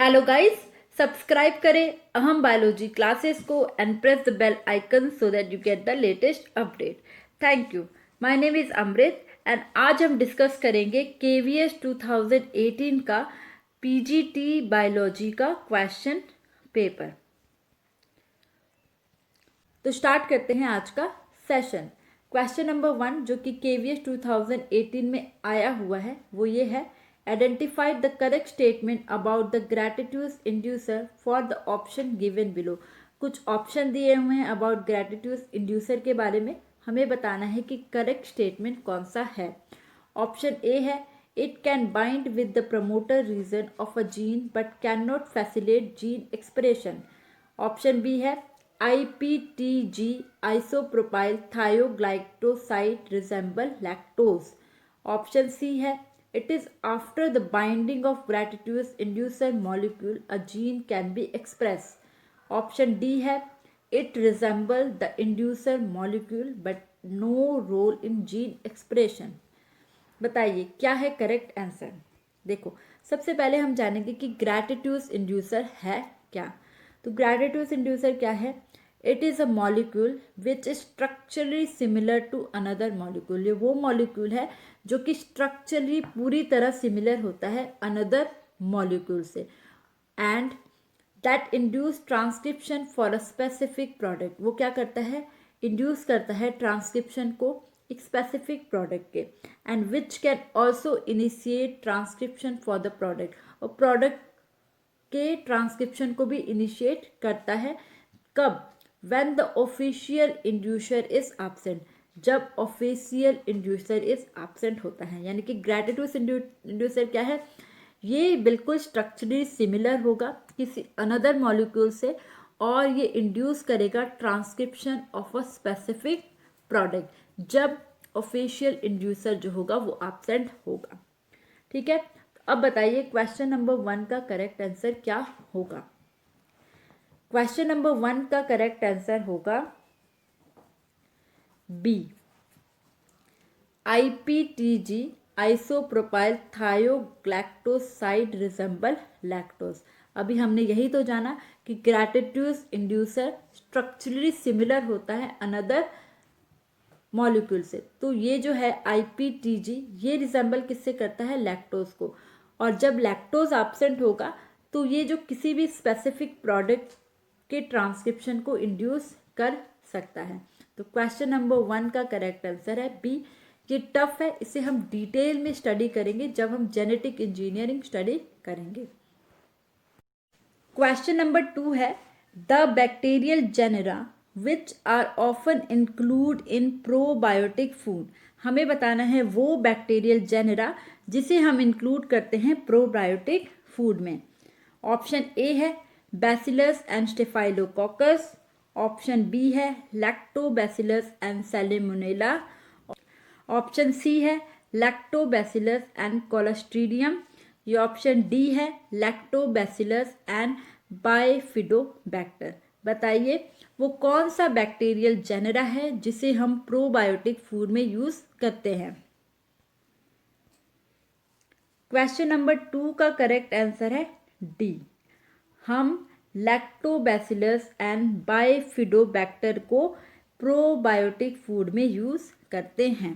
Hello guys, subscribe करें अहम biology classes को and press the bell icon so that you get the latest update. Thank you. My name is Amrit and आज हम discuss करेंगे KVS 2018 का PGT biology का question paper. तो start करते हैं आज का सेशन। क्वेश्चन नंबर 1 जो कि केवीएस 2018 में आया हुआ है वो ये है, identify the correct statement about the gratitude inducer for the option given below. कुछ ऑप्शन दिए हुए हैं अबाउट ग्रैटिट्यूड इंड्यूसर के बारे में, हमें बताना है कि करेक्ट स्टेटमेंट कौन सा है। ऑप्शन ए है, it can bind with the promoter region of a gene but can not facilitate gene expression. Option B है, IPTG isopropyl thioglycoside resemble lactose. Option C है, it is after the binding of gratituous inducer molecule a gene can be expressed. Option D है, it resemble the inducer molecule but no role in gene expression. बताइए क्या है correct answer. देखो, सबसे पहले हम जानेंगे कि ग्रैटिट्यूस इंड्यूसर है क्या। तो ग्रैटिट्यूस इंड्यूसर क्या है? It is a molecule which is structurally similar to another molecule. ये वो मॉलिक्यूल है जो कि स्ट्रक्चरली पूरी तरह सिमिलर होता है अनदर मॉलिक्यूल से, and that induce transcription for a specific product. वो क्या करता है? इंड्यूस करता है ट्रांसक्रिप्शन को एक स्पेसिफिक प्रोडक्ट के, and which can also initiate transcription for the product. और प्रोडक्ट के ट्रांसक्रिप्शन को भी इनिशिएट करता है। कब? When the official inducer is absent. जब ऑफिशियल इंड्यूसर इज एब्सेंट होता है, यानी कि ग्रैटिट्यूस इंड्यूसर क्या है? ये बिल्कुल स्ट्रक्चरली सिमिलर होगा किसी अनदर मॉलिक्यूल से और ये इंड्यूस करेगा transcription of a specific product जब ऑफिशियल इंड्यूसर जो होगा वो एब्सेंट होगा। ठीक है, अब बताइए क्वेश्चन नंबर 1 का करेक्ट आंसर क्या होगा। क्वेश्चन नंबर 1 का करेक्ट आंसर होगा B, IPTG isopropyl thiogalactoside resemble lactose. अभी हमने यही तो जाना कि ग्रैटिट्यूस इंड्यूसर स्ट्रक्चरली सिमिलर होता है अनदर मॉलिक्यूल से। तो ये जो है IPTG ये रिजेंबल किससे करता है? लैक्टोज को। और जब लैक्टोज एब्सेंट होगा तो ये जो किसी भी स्पेसिफिक प्रोडक्ट के ट्रांसक्रिप्शन को इंड्यूस कर सकता है। तो क्वेश्चन नंबर 1 का करेक्ट आंसर है बी। ये टफ है, इसे हम डिटेल में स्टडी करेंगे जब हम जेनेटिक इंजीनियरिंग स्टडी करेंगे। क्वेश्चन नंबर 2 है, the bacterial genera which are often include in probiotic food. हमें बताना है वो बैक्टीरियल जेनेरा जिसे हम इंक्लूड करते हैं प्रोबायोटिक फूड में। ऑप्शन ए है Bacillus and Staphylococcus. Option B है Lactobacillus and Salmonella. Option C है लैक्टोबैसिलस एंड क्लोस्ट्रीडियम। ये ऑप्शन डी है लैक्टोबैसिलस एंड बाइफिडोबैक्टर। बताइए वो कौन सा बैक्टीरियल जेनेरा है जिसे हम प्रोबायोटिक फूड में यूज करते हैं। क्वेश्चन नंबर 2 का करेक्ट आंसर है डी। हम लैक्टोबैसिलस एंड बाइफिडोबैक्टर को प्रोबायोटिक फूड में यूज करते हैं।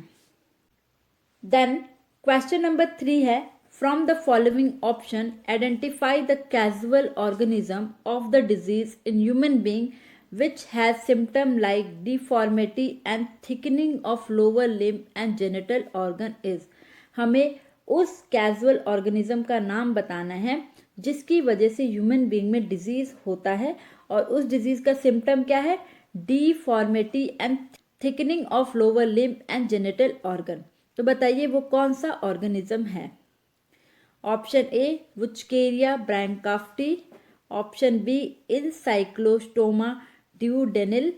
देन क्वेश्चन नंबर 3 है, from the following option identify the casual organism of the disease in human being which has symptom like deformity and thickening of lower limb and genital organ is। हमें उस casual organism का नाम बताना है जिसकी वजह से ह्यूमन बीइंग में डिजीज होता है, और उस डिजीज का सिम्टम क्या है? Deformity and thickening of lower limb and genital organ. तो बताइए वो कौन सा ऑर्गेनिज्म है। Option A Wuchereria bancrofti. Option B Ancylostoma duodenale.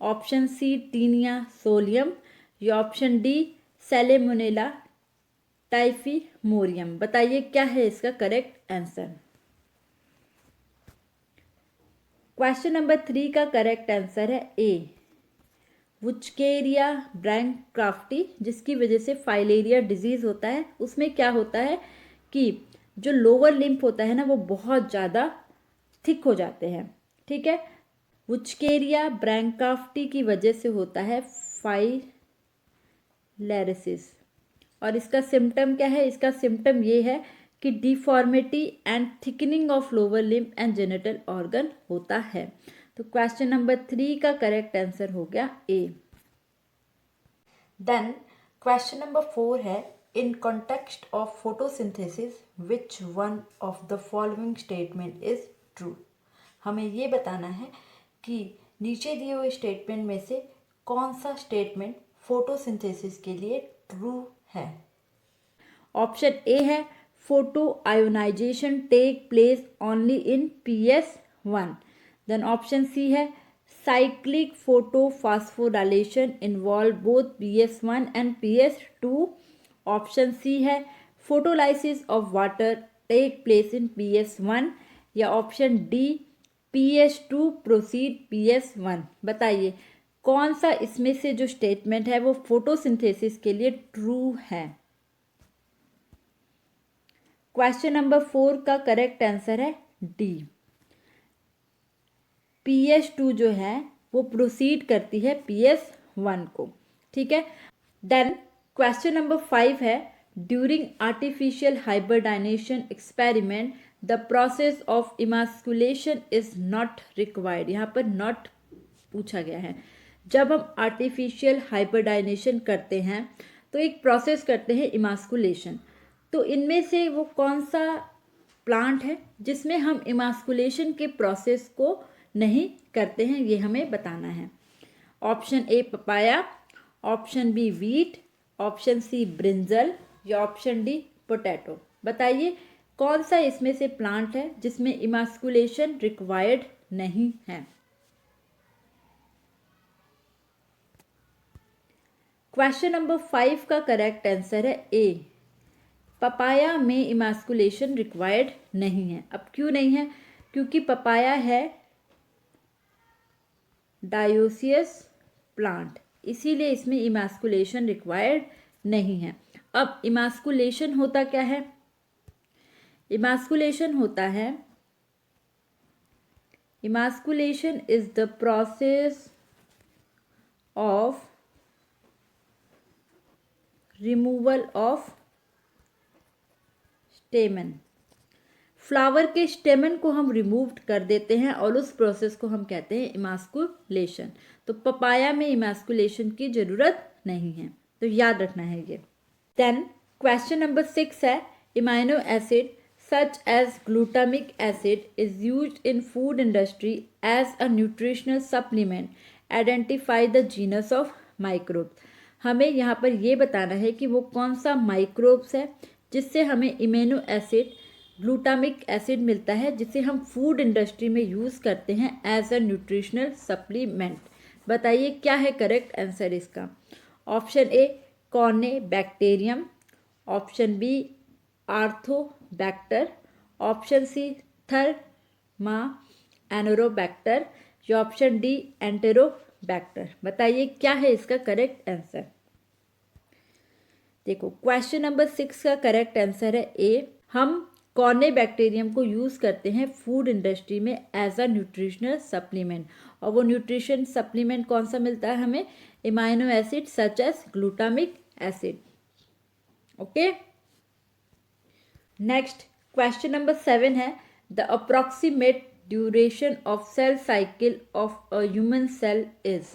Option C Taenia solium. या ऑप्शन डी सैलेमोनेला टाइफीमोरियम। बताइए क्या है इसका करेक्ट आंसर। क्वेश्चन नंबर 3 का करेक्ट आंसर है ए वुचकेरिया ब्रैंकाफ्टी, जिसकी वजह से फाइलेरिया डिजीज होता है। उसमें क्या होता है कि जो लोअर लिम्फ होता है ना वो बहुत ज़्यादा थिक हो जाते हैं, ठीक है। वुचकेरिया ब्रैंकाफ्टी की वजह से होता है फाइलेरिसिस। और इसका सिम्टम क्या है? इसका सिम्टम ये है कि deformity and thickening of lower limb and genital organ होता है। तो क्वेश्चन नंबर 3 का करेक्ट आंसर हो गया ए। देन क्वेश्चन नंबर 4 है, in context of photosynthesis which one of the following statement is true. हमें ये बताना है कि नीचे दिए हुए स्टेटमेंट में से कौन सा स्टेटमेंट फोटोसिंथेसिस के लिए ट्रू है। ऑप्शन ए है photoionization take place only in PS1। Then option C है cyclic photophosphorylation involve both PS1 and PS2। Option C है photolysis of water take place in PS1, या option D PS2 proceed PS1। बताइए कौन सा इसमें से जो statement है वो फोटोसिंथेसिस के लिए ट्रू है। क्वेश्चन नंबर 4 का करेक्ट आंसर है डी। PS2 जो है वो प्रोसीड करती है PS1 को, ठीक है। देन क्वेश्चन नंबर 5 है, during artificial hybridization experiment the process of emasculation is not required. यहाँ पर नॉट पूछा गया है। जब हम आर्टिफिशियल हाइब्रिडाइजेशन करते हैं तो एक प्रोसेस करते हैं इमास्कुलेशन, तो इनमें से वो कौन सा प्लांट है जिसमें हम इमास्कुलेशन के प्रोसेस को नहीं करते हैं, ये हमें बताना है। Option A papaya, option B wheat, option C brinjal, या ऑप्शन डी पोटैटो। बताइए कौन सा इसमें से प्लांट है जिसमें इमास्कुलेशन रिक्वायर्ड नहीं है। क्वेश्चन नंबर 5 का करेक्ट आंसर है ए, पपाया में इमास्कुलेशन रिक्वायर्ड नहीं है। अब क्यों नहीं है? क्योंकि पपाया है डायोसियस प्लांट, इसीलिए इसमें इमास्कुलेशन रिक्वायर्ड नहीं है। अब इमास्कुलेशन होता क्या है? इमास्कुलेशन होता है, emasculation is the process of removal of स्टेमन। Flower के स्टेमन को हम रिमूव कर देते हैं और उस प्रोसेस को हम कहते हैं इमास्कुलेशन। तो पपाया में इमास्कुलेशन की जरूरत नहीं है, तो याद रखना है ये। देन क्वेश्चन नंबर 6 है, इमाइनो acid such as glutamic acid is used in food industry as a nutritional supplement. Identify the genus of microbes. हमें यहाँ पर ये बताना है कि वो कौन सा माइक्रोब्स है जिससे हमें इम्यूनो एसिड ग्लूटामिक एसिड मिलता है, जिसे हम फूड इंडस्ट्री में यूज़ करते हैं एज अ न्यूट्रिशनल सप्लीमेंट। बताइए क्या है करेक्ट आंसर इसका। Option A Corynebacterium, option B Arthrobacter, option C Thermoanaerobacter, या ऑप्शन डी एंटेरोबैक्टर। बताइए क्या है इसका करेक्ट आंसर। देखो क्वेश्चन नंबर 6 का करेक्ट आंसर है ए। हम कॉर्ने बैक्टीरियम को यूज़ करते हैं फूड इंडस्ट्री में एज अ न्यूट्रिशनल सप्लीमेंट, और वो न्यूट्रिशन सप्लीमेंट कौन सा मिलता है हमें? Amino acid such as glutamic acid. Okay, next question number 7 है, the approximate duration of cell cycle of a human cell is.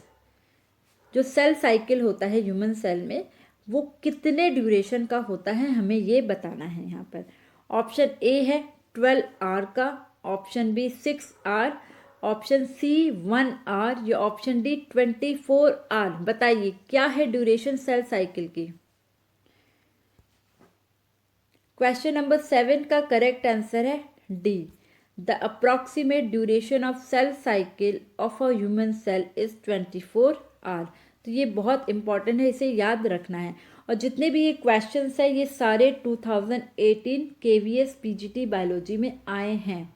जो सेल साइकिल होता है ह्यूमन सेल में वो कितने ड्यूरेशन का होता है, हमें ये बताना है यहाँ पर। ऑप्शन ए है 12 आवर का, option B 6 hour, option C 1 hour, या ऑप्शन डी 24 आवर। बताइए क्या है ड्यूरेशन सेल साइकिल की। क्वेश्चन नंबर 7 का करेक्ट आंसर है D, the approximate duration of cell cycle of a human cell is 24 hour. तो ये बहुत इंपॉर्टेंट है, इसे याद रखना है। और जितने भी ये क्वेश्चंस हैं ये सारे 2018 KVS PGT बायोलॉजी में आए हैं।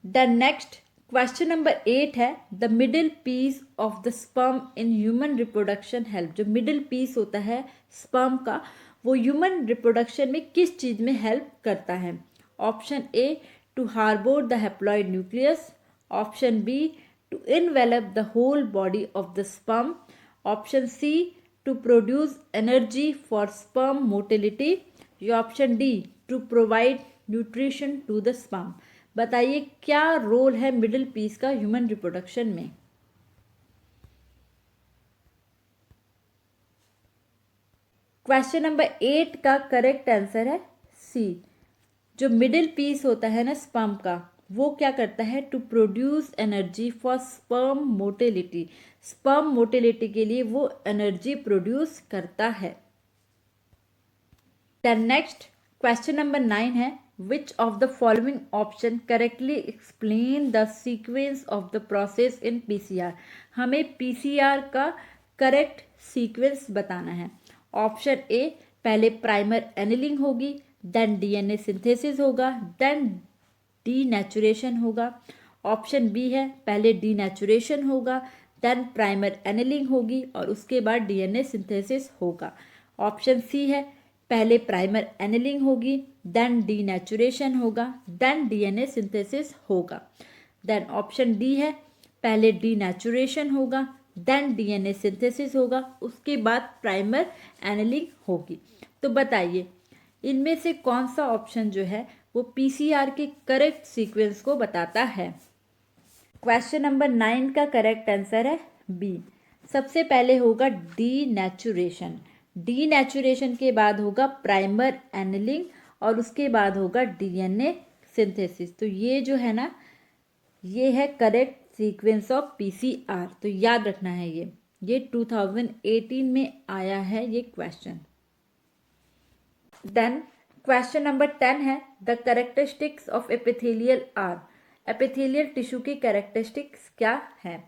द नेक्स्ट क्वेश्चन नंबर 8 है, the middle piece of the sperm in human reproduction help. जो मिडिल पीस होता है स्पर्म का वो ह्यूमन रिप्रोडक्शन में किस चीज़ में हेल्प करता है? Option A, to harbour the haploid nucleus, option B, to envelop the whole body of the sperm, option C, to produce energy for sperm motility, या option D, to provide nutrition to the sperm। बताइए क्या role है middle piece का human reproduction में? Question number 8 का correct answer है सी। जो middle piece होता है ना स्पर्म का, वो क्या करता है? To produce energy for sperm motility. Sperm motility के लिए वो एनर्जी प्रोड्यूस करता है। देन नेक्स्ट क्वेश्चन नंबर 9 है, which of the following option correctly explain the sequence of the process in PCR. हमें पीसीआर का करेक्ट सीक्वेंस बताना है। ऑप्शन ए, पहले प्राइमर एनिलिंग होगी, देन डीएनए सिंथेसिस होगा, देन डीनेचुरेशन होगा। ऑप्शन बी है, पहले डीनेचुरेशन होगा, देन प्राइमर एनिलिंग होगी और उसके बाद डीएनए सिंथेसिस होगा। ऑप्शन सी है, पहले प्राइमर एनिलिंग होगी, देन डीनेचुरेशन होगा, देन डीएनए सिंथेसिस होगा। देन ऑप्शन डी है, पहले डीनेचुरेशन होगा, देन डीएनए सिंथेसिस होगा, उसके बाद प्राइमर एनिलिंग होगी। तो बताइए इनमें से कौन सा ऑप्शन जो है वो पीसीआर के करेक्ट सीक्वेंस को बताता है? क्वेश्चन नंबर 9 का करेक्ट आंसर है बी। सबसे पहले होगा डीनेचुरेशन, डीनेचुरेशन के बाद होगा प्राइमर एनिलिंग और उसके बाद होगा डीएनए सिंथेसिस। तो ये जो है ना, ये है करेक्ट सीक्वेंस ऑफ पीसीआर। तो याद रखना है ये 2018 में आया है ये क्वेश्चन। देन क्वेश्चन नंबर 10 है, the characteristics of epithelial are. Epithelial tissue की कैरेक्टरिस्टिक्स क्या है?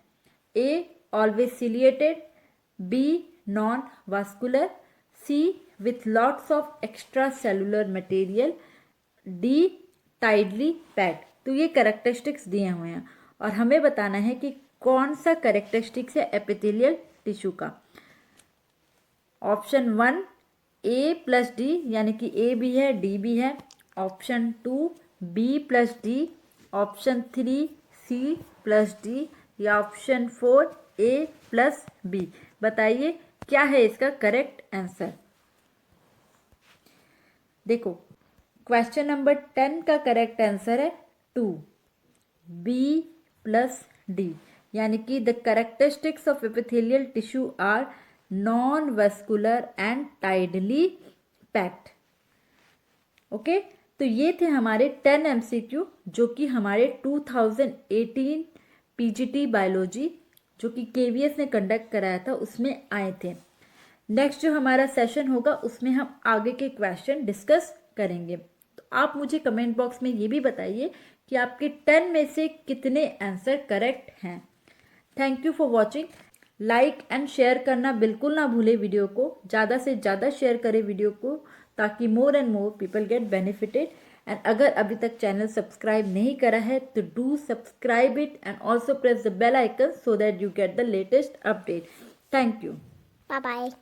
A, always ciliated, B, non vascular, C, with lots of extracellular material, D, tightly packed. तो ये कैरेक्टरिस्टिक्स दिए हुए हैं और हमें बताना है कि कौन सा कैरेक्टरिस्टिक्स है एपिथेलियल टिश्यू का। ऑप्शन 1 ए प्लस डी, यानी कि ए भी है डी भी है। Option 2 B plus D, option 3 C plus D, या ऑप्शन 4 ए प्लस बी। बताइए क्या है इसका करेक्ट आंसर? देखो क्वेश्चन नंबर 10 का करेक्ट आंसर है 2 बी प्लस डी, यानी कि the characteristics of epithelial tissue are non vascular and tightly packed. Okay, तो ये थे हमारे 10 एमसीक्यू जो कि हमारे 2018 पीजीटी बायोलॉजी जो कि केवीएस ने कंडक्ट कराया था उसमें आए थे। नेक्स्ट जो हमारा सेशन होगा उसमें हम आगे के क्वेश्चन डिस्कस करेंगे। तो आप मुझे कमेंट बॉक्स में ये भी बताइए कि आपके 10 में से कितने आंसर करेक्ट हैं। Thank you for watching. Like and share करना बिल्कुल ना भूले, वीडियो को ज़्यादा से ज़्यादा शेयर करें वीडियो को, ताकि more and more people get benefited. And अगर अभी तक चैनल सब्सक्राइब नहीं करा है तो do subscribe it and also press the bell icon so that you get the latest update. Thank you. Bye bye.